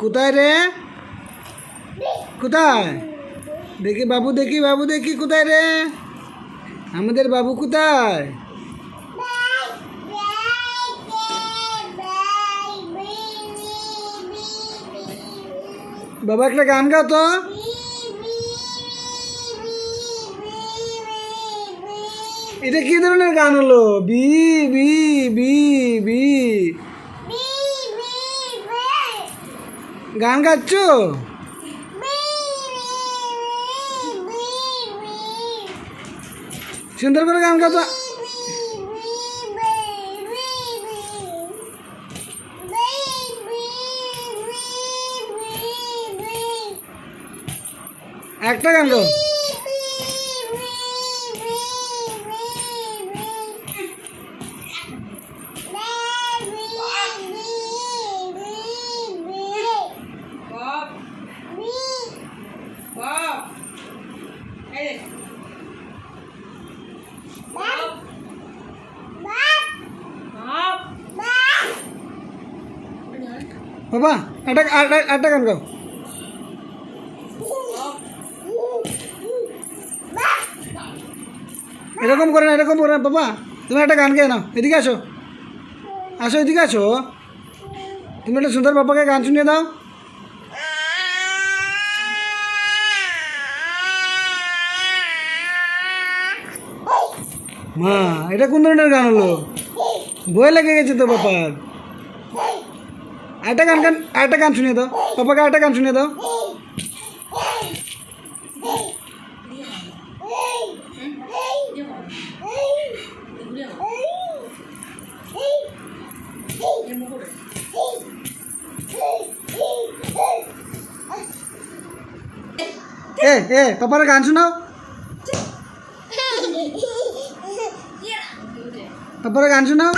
কোথায় রে? কোথায়? দেখি বাবু, দেখি বাবু, দেখি কোথায় রে? আমাদের বাবু কোথায়? বাবা একটা গান গাও তো। এটা কি ধরনের গান হলো? বি বি বি বি গান গাচ্ছ? সুন্দর করে গান গাও তো। একটা গান গাও। বাবা একটা গান গাও। এরকম করে না, এরকম করে না বাবা। তুমি একটা গান গেয়ে নাও, এদিকে আসো, আসো এদিকে আসো। তুমি একটা সুন্দর বাবাকে গান শুনিয়ে দাও। মা, এটা কোন ধরনের গান হলো? ভয় লেগে গেছে তো বাবার। একটা গান শুনিয়ে দাও পাপাকে, একটা গান শুনিয়ে দাও। পাপার গান শোনাও। পাপার গান শোনাও।